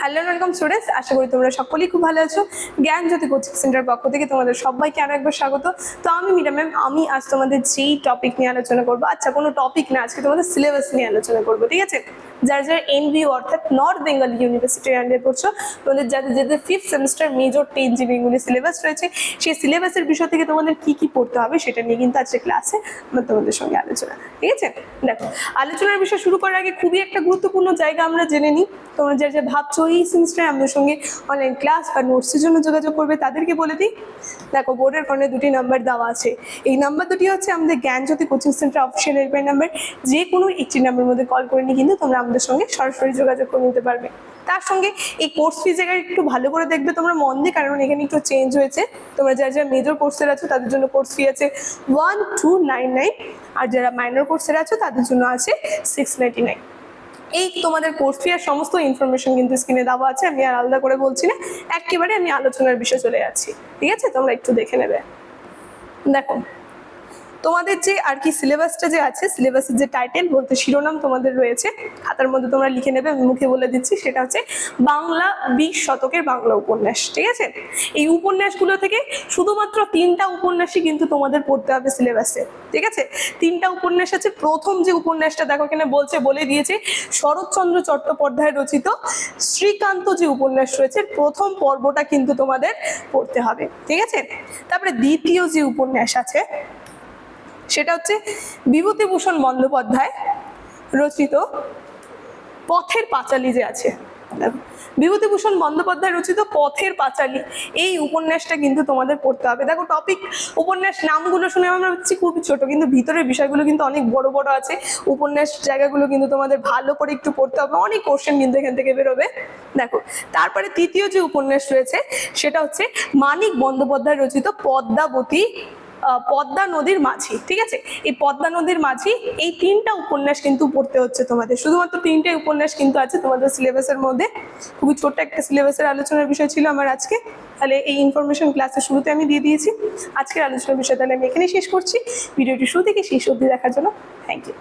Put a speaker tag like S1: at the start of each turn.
S1: Hello welcome students, আশা করি তোমরা সকলেই খুব ভালো আছো। জ্ঞান জ্যোতি কোচিং সেন্টার পক্ষ থেকে তোমাদের সবাইকে আরো একবার স্বাগত। তো আমি মীরা ম্যাম, আমি আজ তোমাদের যেই টপিক নিয়ে আলোচনা করবো, আচ্ছা কোনো টপিক না, আজকে তোমাদের সিলেবাস নিয়ে আলোচনা করবো, ঠিক আছে? যারা যারা এনবিইউ অর্থাৎ নর্থ বেঙ্গল ইউনিভার্সিটির আন্ডারে পড়ছো, তোমাদের যাদের যাদের fifth semester major 10 Bengali syllabus রয়েছে, সেই সিলেবাসের বিষয় থেকে তোমাদের কি কি পড়তে হবে সেটা নিয়ে কিন্তু আজকে ক্লাসে আমার তোমাদের সঙ্গে আলোচনা, ঠিক আছে? দেখো, আলোচনার বিষয় শুরু করার আগে খুবই একটা গুরুত্বপূর্ণ জায়গা আমরা জেনে নিই। তোমরা যারা যা ভাবছো এই সেমিস্টারে আমাদের সঙ্গে অনলাইন ক্লাস বা নোটসের জন্য যোগাযোগ করবে, তাদেরকে বলে দিই, দেখো বোর্ডের কর্নারে দুটি নাম্বার দেওয়া আছে। এই নাম্বার দুটি হচ্ছে আমাদের Gyanjyoti coaching centre official helpline number. যে কোনো একটি নাম্বারের মধ্যে কল করে নিয়ে কিন্তু তোমরা আমাদের সঙ্গে সরাসরি যোগাযোগ করে নিতে পারবে। তার সঙ্গে এই কোর্স ফি জায়গায় একটু ভালো করে দেখবে তোমরা মন দিয়ে, কারণ এখানে একটু চেঞ্জ হয়েছে। তোমরা যারা যারা মেজর কোর্সের আছো তাদের জন্য কোর্স ফি আছে 1299, আর যারা মাইনর কোর্সের আছো তাদের জন্য আছে 699। এই তোমাদের কোর্স ফি আর সমস্ত ইনফরমেশন কিন্তু স্ক্রিনে দেওয়া আছে, আমি আর আলাদা করে বলছি না, একেবারে আমি আলোচনার বিষয়ে চলে যাচ্ছি, ঠিক আছে? তোমরা একটু দেখে নেবে। দেখো, তোমাদের যে আর কি সিলেবাসটা যে আছে, সিলেবাসের যে টাইটেল বলতে শিরোনাম তোমাদের রয়েছে, খাতার মধ্যে তোমরা লিখে নেবে, আমি মুখে বলে দিচ্ছি, সেটা হচ্ছে বাংলা 20 শতকের বাংলা উপন্যাস, ঠিক আছে? এই উপন্যাসগুলো থেকে শুধুমাত্র 3টা উপন্যাসই কিন্তু তোমাদের পড়তে হবে সিলেবাসে, ঠিক আছে? 3টা উপন্যাস আছে। প্রথম যে উপন্যাসটা দেখো এখানে বলে দিয়েছে, শরৎচন্দ্র চট্টোপাধ্যায় রচিত শ্রীকান্ত যে উপন্যাস রয়েছে, প্রথম পর্বটা কিন্তু তোমাদের পড়তে হবে, ঠিক আছে? তারপরে দ্বিতীয় যে উপন্যাস আছে সেটা হচ্ছে বিভূতিভূষণ বন্দ্যোপাধ্যায় রচিত পথের পাঁচালী যে আছে, বিভূতিভূষণ বন্দ্যোপাধ্যায় রচিত পথের পাঁচালী, এই উপন্যাসটা কিন্তু তোমাদের পড়তে হবে। দেখো, টপিক উপন্যাস নামগুলো শুনে আমরা হচ্ছে খুবই ছোট, কিন্তু ভিতরের বিষয়গুলো কিন্তু অনেক বড় বড় আছে। উপন্যাস জায়গাগুলো কিন্তু তোমাদের ভালো করে একটু পড়তে হবে, অনেক কোশ্চেন কিন্তু এখান থেকে বেরোবে। দেখো, তারপরে তৃতীয় যে উপন্যাস রয়েছে সেটা হচ্ছে মানিক বন্দ্যোপাধ্যায় রচিত পদ্মা নদীর মাঝি, ঠিক আছে? এই পদ্মা নদীর মাঝি, এই 3টা উপন্যাস কিন্তু পড়তে হচ্ছে তোমাদের। শুধুমাত্র 3টাই উপন্যাস কিন্তু আছে তোমাদের সিলেবাসের মধ্যে। খুবই ছোট্ট একটা সিলেবাসের আলোচনার বিষয় ছিল আমার আজকে। তাহলে এই ইনফরমেশন ক্লাসের শুরুতে আমি দিয়ে দিয়েছি। আজকের আলোচনার বিষয় তাহলে আমি এখানেই শেষ করছি। ভিডিওটি শুরু থেকে শেষ অবধি দেখার জন্য থ্যাংক ইউ।